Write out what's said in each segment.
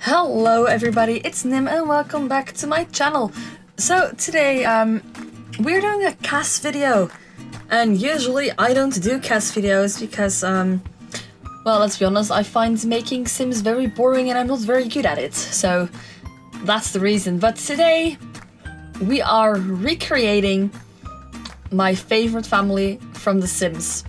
Hello everybody, it's Nym and welcome back to my channel. So today we're doing a cast video, and usually I don't do cast videos because well, let's be honest, I find making Sims very boring and I'm not very good at it, so that's the reason. But today we are recreating my favorite family from The Sims.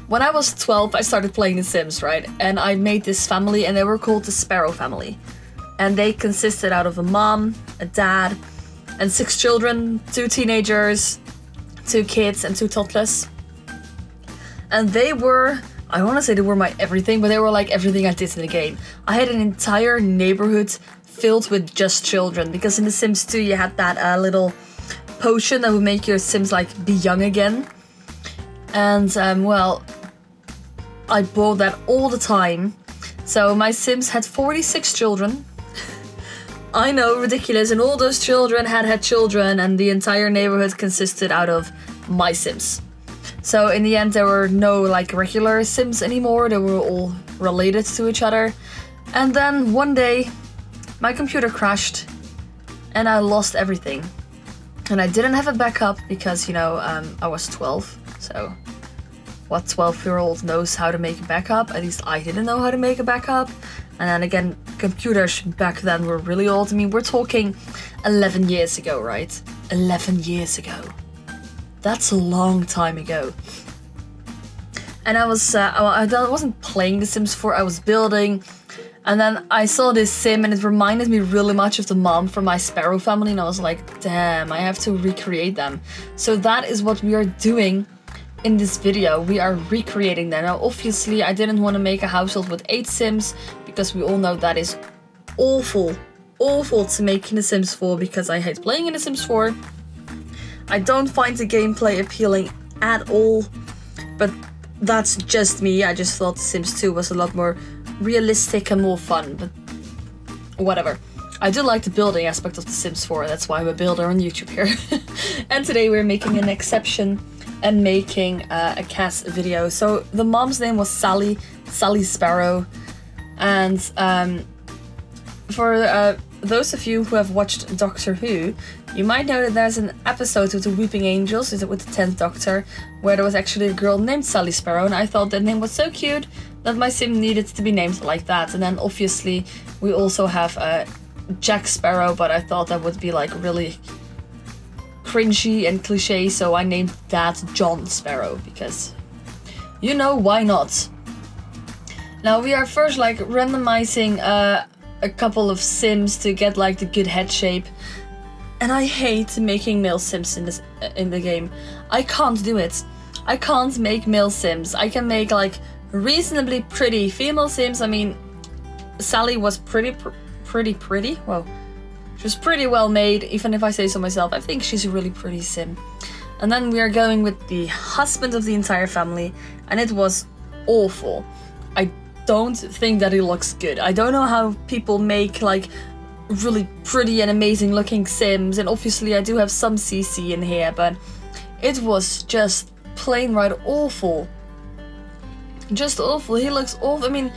When I was 12, I started playing The Sims, right? And I made this family, and they were called the Sparrow family. And they consisted out of a mom, a dad, and 6 children, 2 teenagers, 2 kids, and 2 toddlers. And they were, I want to say they were my everything, but they were like everything I did in the game. I had an entire neighborhood filled with just children, because in The Sims 2 you had that little potion that would make your Sims like be young again. And well, I bought that all the time. So my Sims had 46 children. I know, ridiculous, and all those children had children, and the entire neighborhood consisted out of my Sims. So in the end there were no like regular Sims anymore, they were all related to each other. And then one day my computer crashed and I lost everything. And I didn't have a backup because, you know, I was 12, so what 12-year-old knows how to make a backup? At least I didn't know how to make a backup. And then again, computers back then were really old. I mean, we're talking 11 years ago, right? 11 years ago. That's a long time ago. And I wasn't playing The Sims 4, I was building. And then I saw this Sim and it reminded me really much of the mom from my Sparrow family. And I was like, damn, I have to recreate them. So that is what we are doing in this video. We are recreating them. Now, obviously, I didn't want to make a household with 8 Sims because we all know that is awful. Awful to make in The Sims 4 because I hate playing in The Sims 4. I don't find the gameplay appealing at all. But that's just me. I just thought The Sims 2 was a lot more realistic and more fun, but whatever. I do like the building aspect of The Sims 4, that's why I'm a builder on YouTube here. And today we're making an exception and making a cast video. So the mom's name was Sally Sparrow, and for those of you who have watched Doctor Who, you might know that there's an episode with the Weeping Angels, with the 10th Doctor, where there was actually a girl named Sally Sparrow, and I thought that name was so cute that my Sim needed to be named like that. And then obviously we also have Jack Sparrow, but I thought that would be like really cringy and cliche, so I named that John Sparrow, because, you know, why not? Now we are first like randomizing a couple of Sims to get like the good head shape. And I hate making male Sims in the game. I can't do it. I can't make male Sims. I can make like reasonably pretty female Sims. I mean, Sally was pretty. Whoa. She was pretty well made, even if I say so myself. I think she's a really pretty Sim. And then we are going with the husband of the entire family, and it was awful. I don't think that he looks good. I don't know how people make like really pretty and amazing looking Sims, and obviously I do have some CC in here, but it was just plain right awful. Just awful. He looks awful. I mean,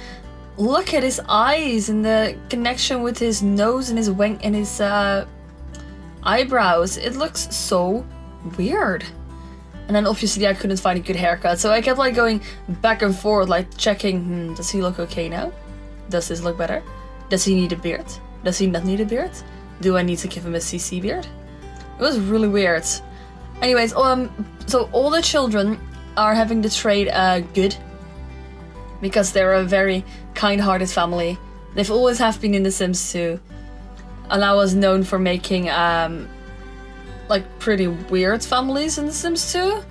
look at his eyes and the connection with his nose and his wing and his eyebrows. It looks so weird. And then obviously I couldn't find a good haircut, so I kept like going back and forth, like checking, does he look okay now? Does this look better? Does he need a beard? Does he not need a beard? Do I need to give him a CC beard? It was really weird. Anyways, so all the children are having the trait good, because they're a very kind-hearted family. They've always have been in The Sims 2. And I was known for making like pretty weird families in The Sims 2.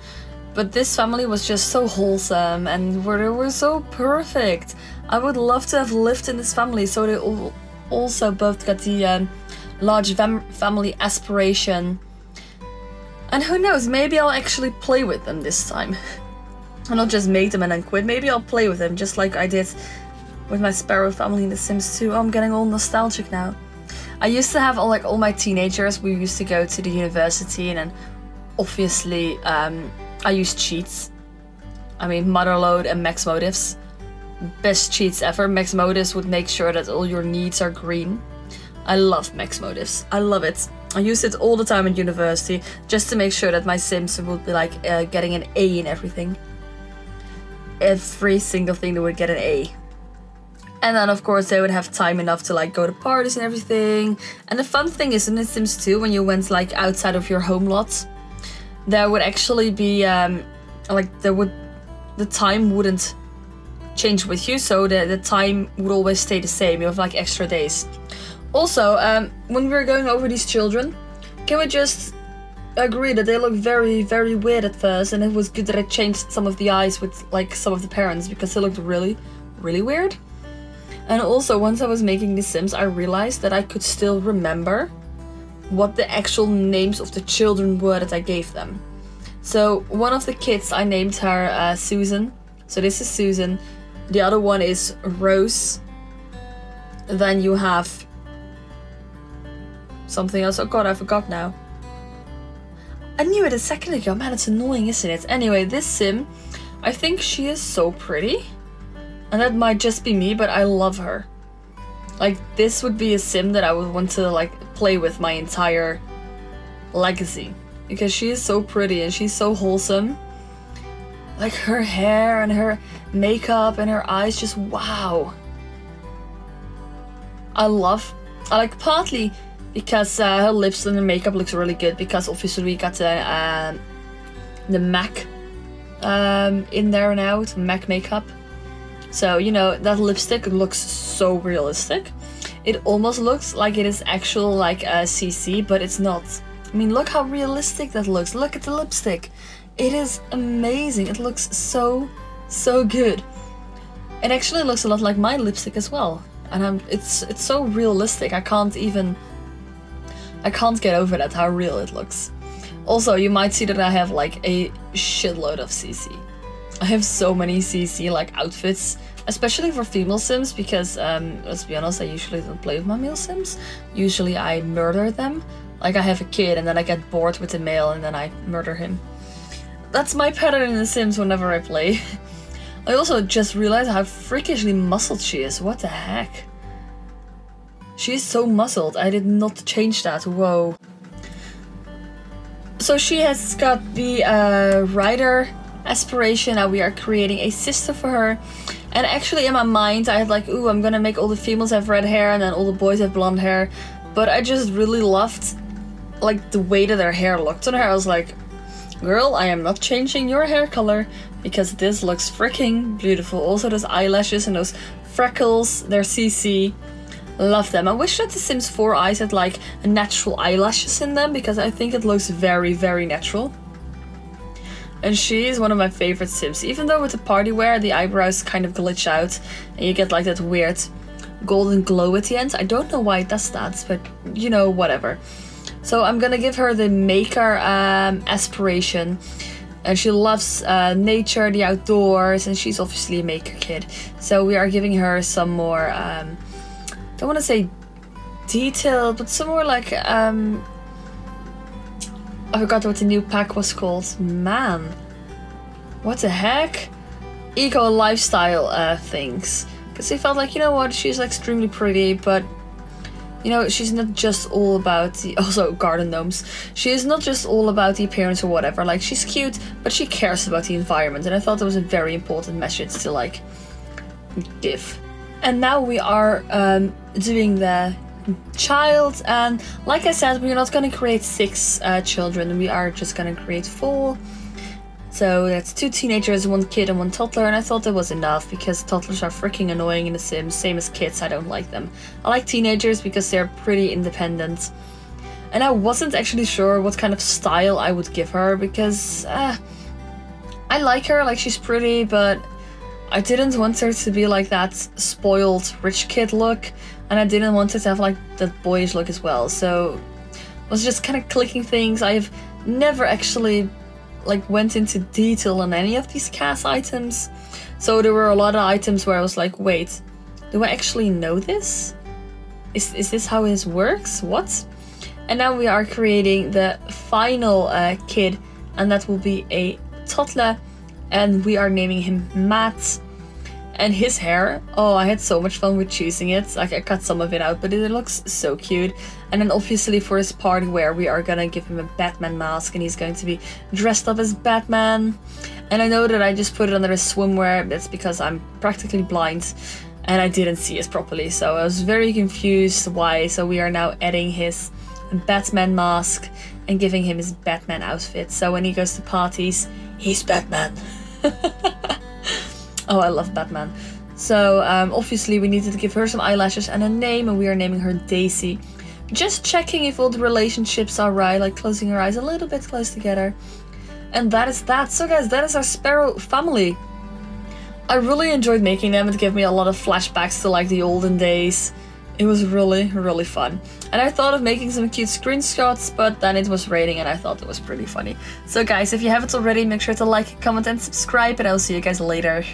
But this family was just so wholesome and they were so perfect. I would love to have lived in this family, so they also both got the large family aspiration. And who knows, maybe I'll actually play with them this time. And not just make them and then quit. Maybe I'll play with them just like I did with my Sparrow family in The Sims 2. Oh, I'm getting all nostalgic now. I used to have all my teenagers. We used to go to the university, and then obviously I used cheats. I mean, Motherload and Max Motives. best cheats ever. Max Motives would make sure that all your needs are green. I love Max Motives. I love it. I used it all the time at university just to make sure that my Sims would be like getting an A in everything. Every single thing they would get an A. And then of course they would have time enough to like go to parties and everything. And the fun thing is in The Sims 2, when you went like outside of your home lot, there would actually be the time wouldn't change with you, so the time would always stay the same. You have like extra days. Also, when we were going over these children, can we just agree that they look very, very weird at first, and it was good that I changed some of the eyes with like some of the parents because they looked really, really weird. And also, once I was making The Sims, I realized that I could still remember what the actual names of the children were that I gave them. So one of the kids, I named her Susan. So this is Susan. The other one is Rose. Then you have something else. Oh god, I forgot now. I knew it a second ago. Man, it's annoying, isn't it? Anyway, this Sim, I think she is so pretty. And that might just be me, but I love her. Like, this would be a Sim that I would want to, like, play with my entire legacy. Because she is so pretty and she's so wholesome. Like, her hair and her makeup and her eyes, just wow. I like, partly because her lips and her makeup looks really good, because obviously we got the MAC in there now, it's MAC makeup. So, you know, that lipstick looks so realistic. It almost looks like it is actual, like, CC, but it's not. I mean, look how realistic that looks. Look at the lipstick. It is amazing. It looks so, so good. It actually looks a lot like my lipstick as well. And it's so realistic. I can't get over that, how real it looks. Also, you might see that I have, like, a shitload of CC. I have so many CC like outfits, especially for female Sims, because let's be honest, I usually don't play with my male Sims. Usually I murder them. Like, I have a kid and then I get bored with the male and then I murder him. That's my pattern in The Sims whenever I play. I also just realized how freakishly muscled she is. What the heck? She is so muscled. I did not change that. Whoa. So she has got the rider aspiration. Now we are creating a sister for her. And actually in my mind I had like, ooh, I'm gonna make all the females have red hair and then all the boys have blonde hair. But I just really loved like the way that their hair looked on her. I was like, girl, I am not changing your hair color because this looks freaking beautiful. Also those eyelashes and those freckles, they're CC. Love them. I wish that The Sims 4 eyes had like natural eyelashes in them because I think it looks very, very natural. And she is one of my favorite Sims. Even though with the party wear, the eyebrows kind of glitch out and you get like that weird golden glow at the end. I don't know why it does that, but you know, whatever. So I'm gonna give her the maker aspiration. And she loves nature, the outdoors, and she's obviously a maker kid. So we are giving her some more, don't want to say detailed, but some more like, I forgot what the new pack was called. Man, what the heck? Eco lifestyle things. Because I felt like, you know what, she's extremely pretty, but you know, she's not just all about the, also garden gnomes. She is not just all about the appearance or whatever. Like, she's cute, but she cares about the environment. And I thought that was a very important message to like give. And now we are doing the child, and like I said, we're not going to create 6 children, we are just going to create 4. So that's 2 teenagers, 1 kid and 1 toddler, and I thought that was enough because toddlers are freaking annoying in The Sims, same as kids. I don't like them. I like teenagers because they're pretty independent. And I wasn't actually sure what kind of style I would give her because I like her, like she's pretty, but I didn't want her to be like that spoiled rich kid look, and I didn't want her to have like that boyish look as well. So I was just kind of clicking things. I have never actually like went into detail on any of these cast items. So there were a lot of items where I was like, wait, do I actually know this? Is this how this works? What? And now we are creating the final kid, and that will be a toddler. And we are naming him Matt. And his hair, oh, I had so much fun with choosing it. Like, I cut some of it out, but it looks so cute. And then obviously for his party wear, we are gonna give him a Batman mask, and he's going to be dressed up as Batman. And I know that I just put it under his swimwear. That's because I'm practically blind and I didn't see it properly. So I was very confused why. So we are now adding his Batman mask and giving him his Batman outfit. So when he goes to parties, he's Batman. Oh, I love Batman. So obviously we needed to give her some eyelashes and a name, and we are naming her Daisy. Just checking if all the relationships are right, like closing her eyes a little bit close together. And that is that. So guys, that is our Sparrow family. I really enjoyed making them. It gave me a lot of flashbacks to like the olden days. It was really, really fun. And I thought of making some cute screenshots, but then it was raining and I thought it was pretty funny. So guys, if you haven't already, make sure to like, comment and subscribe, and I'll see you guys later.